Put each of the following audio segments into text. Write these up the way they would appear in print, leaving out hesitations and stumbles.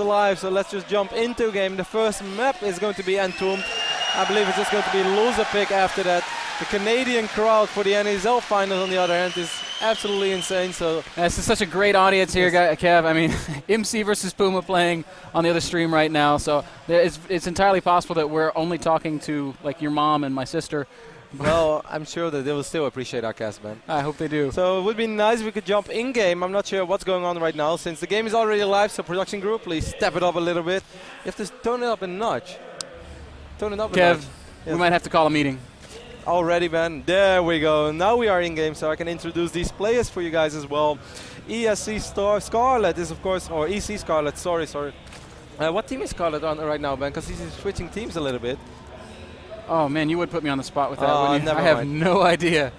alive, so let's just jump into game. The first map is going to be Entombed. I believe it's just going to be loser pick after that. The Canadian crowd for the NASL finals, on the other hand, is absolutely insane. So this is such a great audience here, Kev. I mean, MC versus Puma playing on the other stream right now. So it's entirely possible that we're only talking to like your mom and my sister. Well, I'm sure that they will still appreciate our cast, man. I hope they do. So it would be nice if we could jump in-game. I'm not sure what's going on right now, since the game is already live, so production group, please step it up a little bit. You have to tone it up a notch. Tone it up a notch. Kev, we might have to call a meeting. Already, man. There we go. Now we are in-game, so I can introduce these players for you guys as well. ESC Scarlett is, of course, or EC Scarlett, sorry. What team is Scarlett on right now, Ben? Because he's switching teams a little bit. Oh, man, you would put me on the spot with that, wouldn't you? Never I have mind. no idea.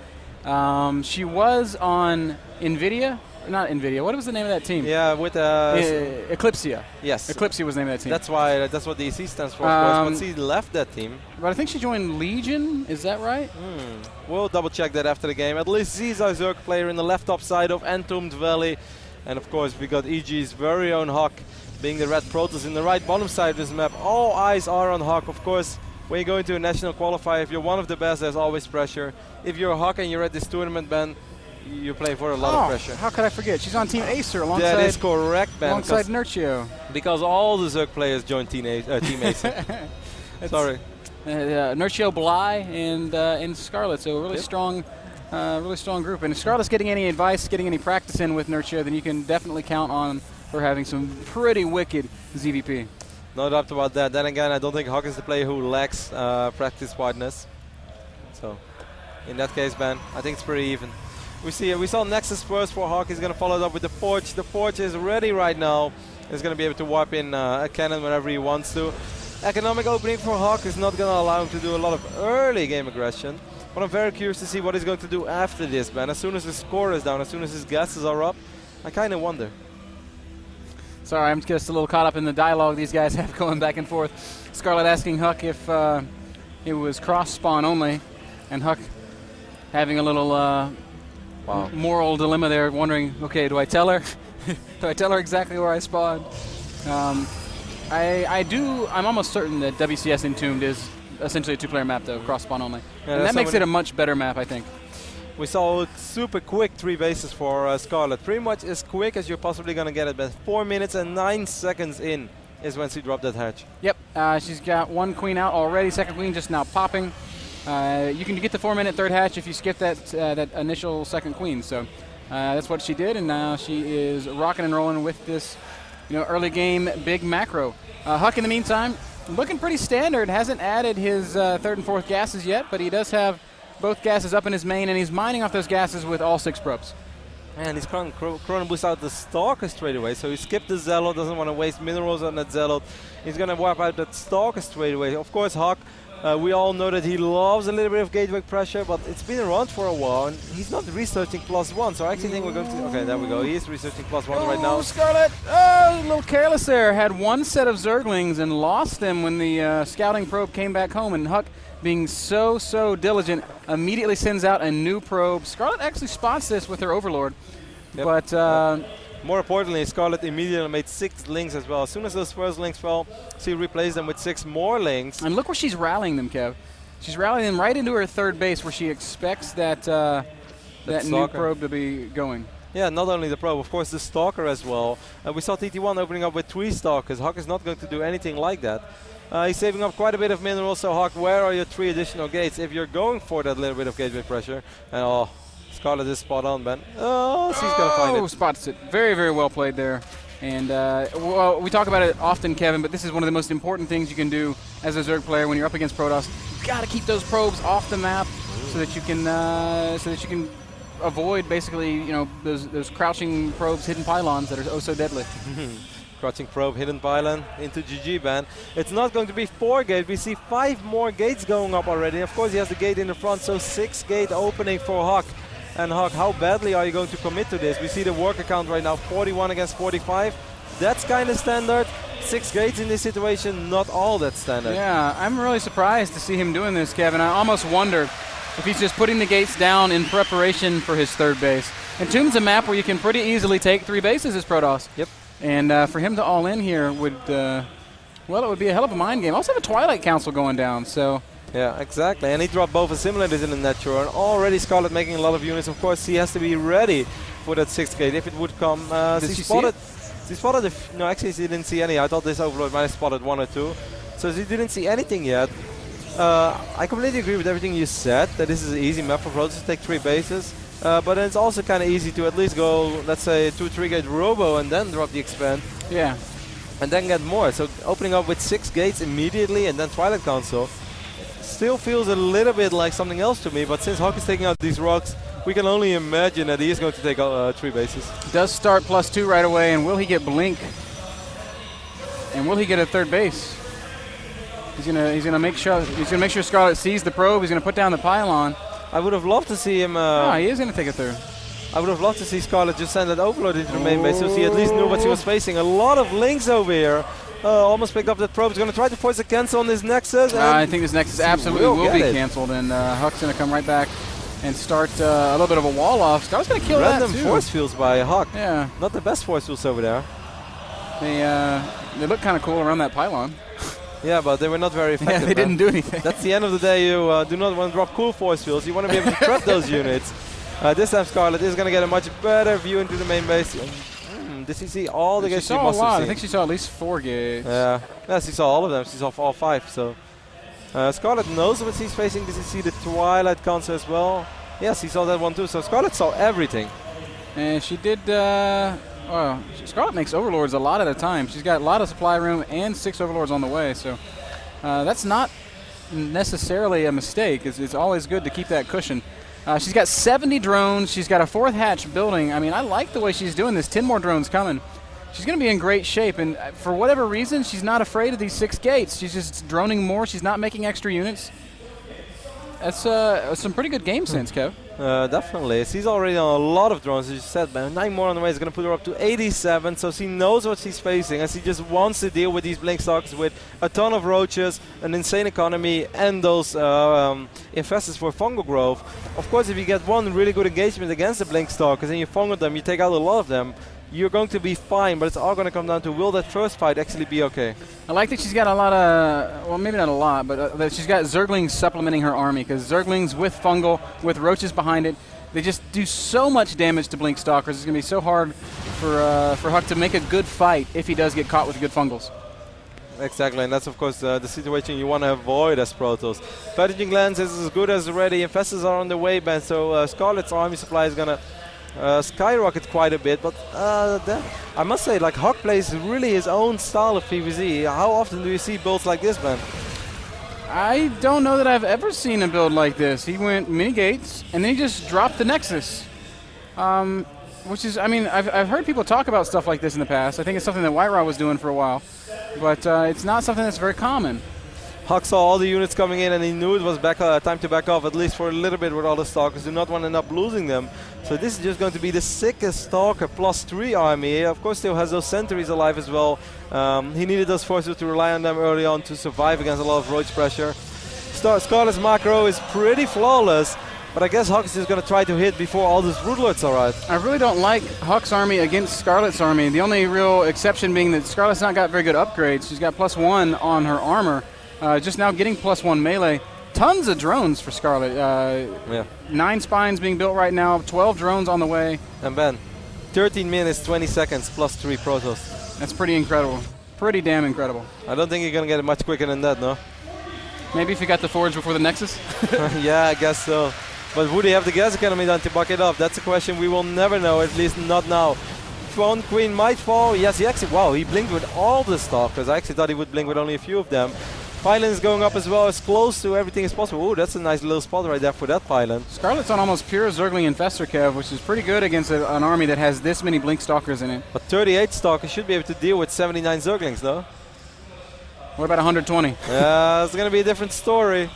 She was on NVIDIA. Not NVIDIA. What was the name of that team? Yeah, with Eclipsia. Yes. Eclipsia was the name of that team. That's why. That's what the EC stands for, of course. But she left that team. But I think she joined Legion. Is that right? We'll double check that after the game. At least she's our Zerg player in the left top side of Entombed Valley. And of course, we got EG's very own Hawk being the red Protoss in the right bottom side of this map. All eyes are on Hawk, of course. When you go into a national qualifier, if you're one of the best, there's always pressure. If you're a Hawk and you're at this tournament, Ben, you play for a lot of pressure. How could I forget? She's on Team Acer alongside. That is correct, Ben. Alongside Nerchio. Because all the Zerg players joined Team Acer. Sorry. Nerchio, Bly, and Scarlett. So a really strong group. And if Scarlett's getting any advice, getting any practice in with Nerchio, then you can definitely count on her having some pretty wicked ZVP. No doubt about that. Then again, I don't think Hawk is the player who lacks practice wideness. So, in that case, Ben, I think it's pretty even. We saw Nexus first for Hawk. He's going to follow it up with the Forge. The Forge is ready right now. He's going to be able to warp in a cannon whenever he wants to. Economic opening for Hawk is not going to allow him to do a lot of early game aggression. But I'm very curious to see what he's going to do after this, Ben. As soon as his score is down, as soon as his gases are up, I kind of wonder. Sorry, I'm just a little caught up in the dialogue these guys have going back and forth. Scarlett asking Huck if it was cross-spawn only, and Huck having a little moral dilemma there, wondering, okay, do I tell her? Do I tell her exactly where I spawned? I'm almost certain that WCS Entombed is essentially a two-player map, though, cross-spawn only. Yeah, and that makes it a much better map, I think. We saw super quick 3 bases for Scarlett. Pretty much as quick as you're possibly going to get it. But 4 minutes and 9 seconds in is when she dropped that hatch. Yep, she's got 1 queen out already. Second queen just now popping. You can get the 4-minute third hatch if you skip that initial second queen. So that's what she did, and now she is rocking and rolling with this, early game big macro. Huck, in the meantime, looking pretty standard. Hasn't added his third and fourth gases yet, but he does have both gases up in his main, and he's mining off those gases with all 6 probes. And he's Chrono Boost out the Stalker straight away, so he skipped the Zealot, doesn't want to waste minerals on that Zealot. He's going to wipe out that Stalker straight away. Of course, Hawk, we all know that he loves a little bit of gateway pressure, but it's been around for a while, and he's not researching +1, so I actually think we're going to... Okay, there we go. He is researching +1 right now. Scarlett! Oh, a little careless there. Had 1 set of Zerglings and lost them when the scouting probe came back home, and Huck, being so diligent, immediately sends out a new probe. Scarlett actually spots this with her Overlord. Yep. But more importantly, Scarlett immediately made 6 links as well. As soon as those first links fell, she replaced them with 6 more links. And look where she's rallying them, Kev. She's rallying them right into her third base where she expects that new probe to be going. Yeah, not only the probe, of course the Stalker as well. We saw TT1 opening up with 3 Stalkers. Hawk is not going to do anything like that. He's saving up quite a bit of minerals, so Hawk, where are your 3 additional gates? If you're going for that little bit of gateway pressure, and Scarlett is spot on, Ben. Oh, she's going to find it. Spots it. Very, very well played there. And, well, we talk about it often, Kevin, but this is one of the most important things you can do as a Zerg player when you're up against Protoss. You've got to keep those probes off the map so that you can avoid basically, those crouching probes, hidden pylons that are oh so deadly. Crouching probe, hidden pylon into GG, Ben. It's not going to be 4 gates. We see 5 more gates going up already. Of course, he has the gate in the front, so 6 gate opening for Hawk. And Hawk, how badly are you going to commit to this? We see the worker count right now, 41 against 45. That's kind of standard. 6 gates in this situation, not all that standard. Yeah, I'm really surprised to see him doing this, Kevin. I almost wonder if he's just putting the gates down in preparation for his third base. Entombed's a map where you can pretty easily take 3 bases as Protoss. Yep. And for him to all in here would, well, it would be a hell of a mind game. Also have a Twilight Council going down, so. Yeah, exactly. And he dropped both assimilators in the natural. And already Scarlett making a lot of units. Of course, he has to be ready for that 6th gate if it would come. She spotted no, actually he didn't see any. I thought this Overlord might have spotted 1 or 2. So he didn't see anything yet. I completely agree with everything you said, that this is an easy map for Protoss to take 3 bases. But then it's also kind of easy to at least go, let's say, 2-3 gate Robo and then drop the expand. Yeah. And then get more. So opening up with 6 gates immediately and then Twilight Council still feels a little bit like something else to me. But since Hawk is taking out these rocks, we can only imagine that he is going to take 3 bases. Does start +2 right away, and will he get Blink? And will he get a 3rd base? He's gonna make sure Scarlett sees the probe. He's gonna put down the pylon. I would have loved to see him. He is gonna take a 3rd. I would have loved to see Scarlett just send that Overlord into the main base, so he at least knew what he was facing. A lot of links over here. Almost picked up that probe. He's gonna try to force a cancel on this Nexus. I think this Nexus absolutely will be canceled, and Huck's gonna come right back and start a little bit of a wall off. Scarlett's gonna kill that too. Random force fields by Huck. Yeah. Not the best force fields over there. They look kind of cool around that pylon. Yeah, but they were not very effective. Yeah, they didn't do anything. That's the end of the day. You do not want to drop cool force fields. You want to be able to trap those units. This time Scarlett is going to get a much better view into the main base. Did she see all the gates? She must have seen. I think she saw at least 4 gates. Yeah, she saw all of them. She saw all 5. So Scarlett knows what she's facing. Did she see the Twilight Council as well? Yes, he saw that one too. So Scarlett saw everything. And she did. Scarlett makes Overlords a lot at a time. She's got a lot of supply room and 6 Overlords on the way. So that's not necessarily a mistake. It's always good to keep that cushion. She's got 70 drones. She's got a 4th hatch building. I mean, I like the way she's doing this. 10 more drones coming. She's going to be in great shape. And for whatever reason, she's not afraid of these 6 gates. She's just droning more. She's not making extra units. That's some pretty good game sense, Kev. Definitely. She's already on a lot of drones, as you said, man. 9 more on the way is going to put her up to 87, so she knows what she's facing, and she just wants to deal with these blink stocks with a ton of roaches, an insane economy, and those infestors for fungal growth. Of course, if you get one really good engagement against the blink stalkers and you fungal them, you take out a lot of them, you're going to be fine, but it's all going to come down to will that first fight actually be okay. I like that she's got a lot of, well, maybe not a lot, but that she's got Zerglings supplementing her army, because Zerglings with fungal, with roaches behind it, they just do so much damage to blink stalkers. It's going to be so hard for Huck to make a good fight if he does get caught with good fungals. Exactly, and that's of course the situation you want to avoid as Protoss. Pathogen glands is as good as ready. Infestors are on the way, Ben, so Scarlett's army supply is going to skyrocket quite a bit, but I must say, like, Huck plays really his own style of PvZ. How often do you see builds like this, Ben? I don't know that I've ever seen a build like this. He went mini gates, and then he just dropped the Nexus. Which is, I mean, I've heard people talk about stuff like this in the past. I think it's something that White Rod was doing for a while, but it's not something that's very common. Huck saw all the units coming in and he knew it was time to back off, at least for a little bit with all the Stalkers. Do not want to end up losing them. So this is just going to be the sickest Stalker +3 army. He of course still has those sentries alive as well. He needed those forces to rely on them early on to survive against a lot of roach pressure. Scarlett's macro is pretty flawless, but I guess Huck is just going to try to hit before all those Broodlords arrive. I really don't like Huck's army against Scarlett's army. The only real exception being that Scarlett's not got very good upgrades. She's got +1 on her armor. Just now getting +1 melee. Tons of drones for Scarlett. 9 spines being built right now, 12 drones on the way. And Ben, 13 minutes, 20 seconds, +3 Protoss. That's pretty incredible. Pretty damn incredible. I don't think you're going to get it much quicker than that, no? Maybe if you got the Forge before the Nexus? Yeah, I guess so. But would he have the gas economy done to back it up? That's a question we will never know, at least not now. One queen might fall. Yes, he actually, wow, he blinked with all the Stalkers. I actually thought he would blink with only a few of them. Pylon is going up as well, as close to everything as possible. Oh, that's a nice little spot right there for that pylon. Scarlett's on almost pure Zergling Infestor, Kev, which is pretty good against an army that has this many Blink Stalkers in it. But 38 Stalkers should be able to deal with 79 Zerglings, though. What about 120? Yeah, it's going to be a different story.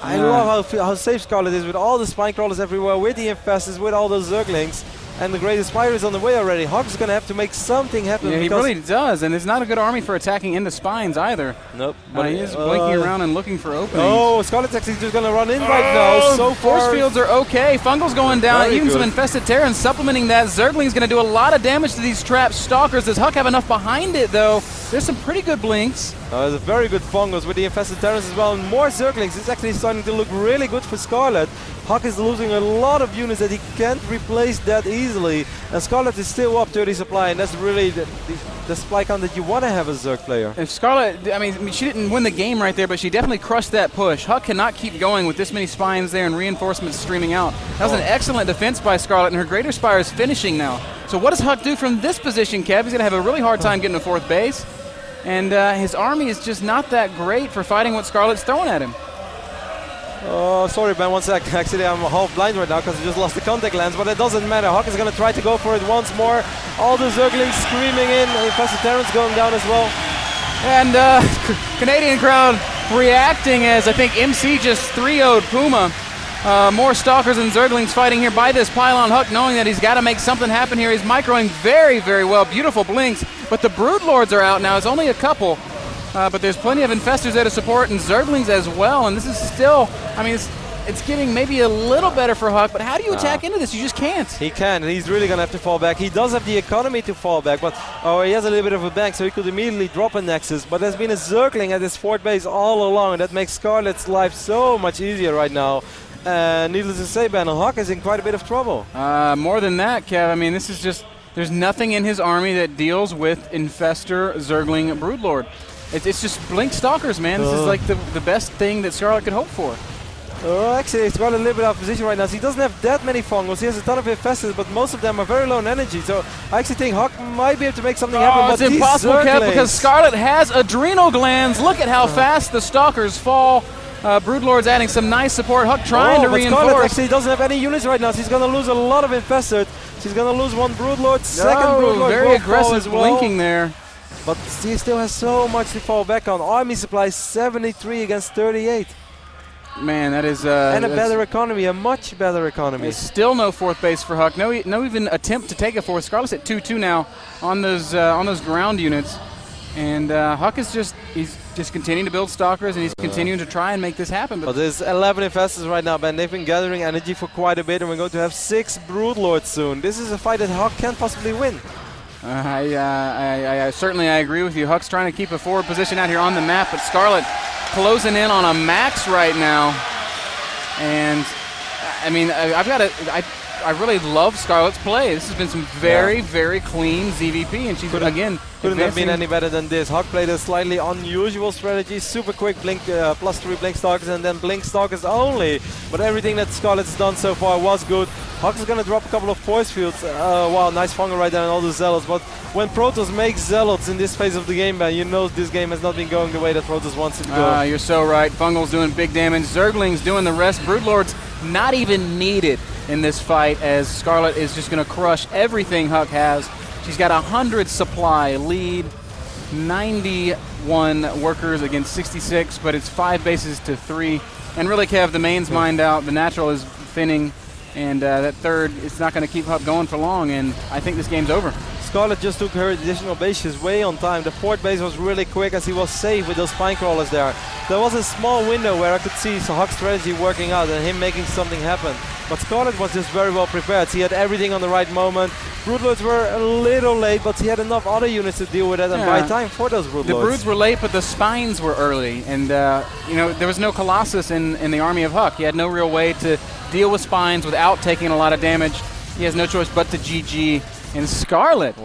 I love how safe Scarlett is with all the spine crawlers everywhere, with the Infestors, with all those Zerglings. and the Greatest Spire is on the way already. Hawk is going to have to make something happen. Yeah, he really does, and it's not a good army for attacking into spines either. Nope. But he is blinking around and looking for openings. Oh, Scarlett's actually just going to run in right now. So force far. fields are okay. Fungal's going down. Very Even good. some Infested Terrans supplementing that. Zergling's going to do a lot of damage to these trapped Stalkers. Does Huck have enough behind it, though? There's some pretty good blinks. There's a very good Fungos with the Infested Terrans as well. And more Zerglings. It's actually starting to look really good for Scarlett. Huck is losing a lot of units that he can't replace that easily. And Scarlett is still up 30 supply, and that's really the supply count that you want to have as a Zerg player. If Scarlett, I mean, she didn't win the game right there, but she definitely crushed that push. Huck cannot keep going with this many spines there and reinforcements streaming out. That was an excellent defense by Scarlett, and her Greater Spire is finishing now. So what does Huck do from this position, Kev? He's going to have a really hard time getting to 4th base. And his army is just not that great for fighting what Scarlett's throwing at him. Oh, sorry, Ben, 1 sec. Actually, I'm half blind right now because I just lost the contact lens, but it doesn't matter. Huck is going to try to go for it once more. All the Zerglings screaming in. Infested Terrans going down as well. And Canadian crowd reacting as I think MC just 3-0'd Puma. More Stalkers and Zerglings fighting here by this pylon. Huck knowing that he's got to make something happen here. He's microing very, very well. Beautiful blinks. But the Broodlords are out now. It's only a couple. But there's plenty of Infestors there to support and Zerglings as well. And this is still, I mean, it's getting maybe a little better for Huck. But how do you attack into this? You just can't. He can. He's really going to have to fall back. He does have the economy to fall back. But he has a little bit of a bank, so he could immediately drop a Nexus. But there's been a Zergling at his 4th base all along. And that makes Scarlett's life so much easier right now. Needless to say, Ben, Huck is in quite a bit of trouble. More than that, Kev. I mean, this is just, there's nothing in his army that deals with Infestor, Zergling, Broodlord. It's just Blink Stalkers, man. This is like the best thing that Scarlett could hope for. Actually, he's got a little bit out of position right now. So he doesn't have that many Fungos. He has a ton of Infestors, but most of them are very low in energy. So I actually think Huck might be able to make something happen. But it's impossible, Kev, because Scarlett has adrenal glands. Look at how fast the Stalkers fall. Broodlord's adding some nice support. Huck trying to reinforce. Scarlett actually doesn't have any units right now. She's going to lose a lot of Infestors. She's going to lose one Broodlord. Second Broodlord very aggressive blinking there. But he still has so much to fall back on. Army supply 73 against 38. Man, that is... and a better economy, a much better economy. There's still no 4th base for Huck. No even attempt to take a 4th. Scarlett's at 2-2 now on those ground units. And Huck is he's just continuing to build Stalkers, and he's continuing to try and make this happen. But there's 11 Infestors right now, Ben. They've been gathering energy for quite a bit, and we're going to have 6 Broodlords soon. This is a fight that Huck can't possibly win. Certainly I agree with you. Huck's trying to keep a forward position out here on the map, but Scarlett closing in on a max right now. And I mean, I really love Scarlett's play. This has been some very, very clean ZVP, and she's couldn't have been any better than this. Huck played a slightly unusual strategy, super quick blink, +3 Blink Stalkers, and then Blink Stalkers only. But everything that Scarlett's done so far was good. Huck is going to drop a couple of force fields. Wow, nice Fungal right there and all the Zealots. But when Protoss makes Zealots in this phase of the game, man, you know this game has not been going the way that Protoss wants it to go. You're so right. Fungal's doing big damage. Zergling's doing the rest. Broodlord's not even needed in this fight, as Scarlett is just going to crush everything Huck has. She's got 100 supply lead, 91 workers against 66, but it's 5 bases to 3. And really, Kev, the main's mined out. The natural is thinning. And that third, it's not going to keep Huck going for long, and I think this game's over. Scarlett just took her additional bases way on time. The 4th base was really quick as he was safe with those spine crawlers there. There was a small window where I could see Huck's strategy working out and him making something happen. But Scarlett was just very well prepared. He had everything on the right moment. Broodlords were a little late, but he had enough other units to deal with it and buy time for those Broodlords. The Broods were late, but the spines were early. And, you know, there was no Colossus in the army of Huck. He had no real way to deal with spines without taking a lot of damage. He has no choice but to GG. And Scarlett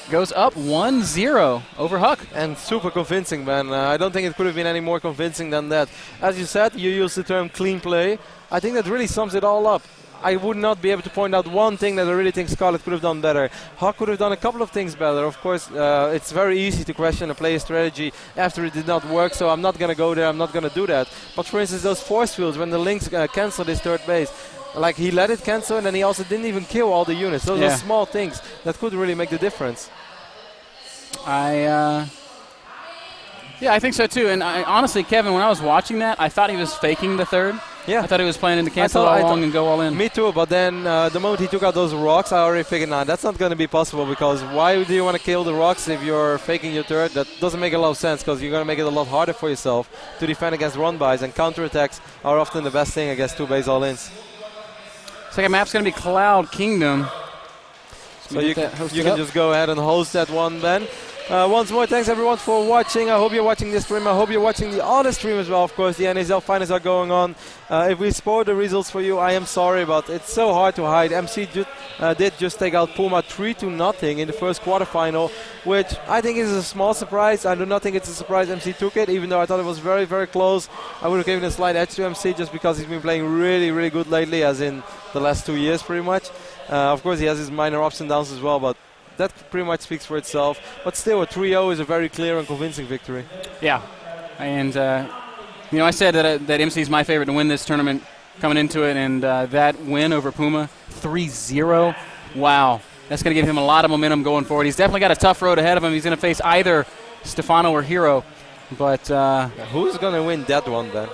goes up 1-0 over Huck. And super convincing, man. I don't think it could have been any more convincing than that. As you said, you used the term clean play. I think that really sums it all up. I would not be able to point out one thing that I really think Scarlett could have done better. Huck could have done a couple of things better. Of course, it's very easy to question a player's strategy after it did not work, so I'm not going to go there. I'm not going to do that. But for instance, those force fields, when the Lynx canceled his 3rd base, like he let it cancel, and then he also didn't even kill all the units. Those are small things that could really make the difference. I think so too. And honestly, Kevin, when I was watching that, I thought he was faking the 3rd. Yeah. I thought he was planning to cancel all along and go all in. Me too, but then the moment he took out those rocks, I already figured, nah, that's not going to be possible, because why do you want to kill the rocks if you're faking your turret? That doesn't make a lot of sense, because you're going to make it a lot harder for yourself to defend against run-bys, and counterattacks are often the best thing against 2-base all-ins. Second map's going to be Cloud Kingdom. So you can just go ahead and host that one, Ben. Once more, thanks everyone for watching. I hope you're watching this stream. I hope you're watching the other stream as well. Of course, the NASL finals are going on. If we spoiled the results for you, I am sorry, but it's so hard to hide. MC did just take out Puma 3-0 in the first quarterfinal, which I think is a small surprise. I do not think it's a surprise MC took it, even though I thought it was very, very close. I would have given a slight edge to MC just because he's been playing really, really good lately, as in the last 2 years pretty much. Of course, he has his minor ups and downs as well, but that pretty much speaks for itself. But still, a 3-0 is a very clear and convincing victory. Yeah. And, you know, I said that MC is my favorite to win this tournament coming into it, and that win over Puma, 3-0, wow. That's going to give him a lot of momentum going forward. He's definitely got a tough road ahead of him. He's going to face either Stefano or Hero. But who's going to win that one, then?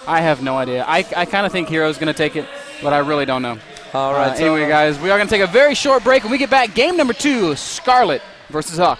I have no idea. I kind of think Hero's going to take it, but I really don't know. All right. Anyway, guys, we are going to take a very short break. When we get back, game number 2, Scarlett versus Huck.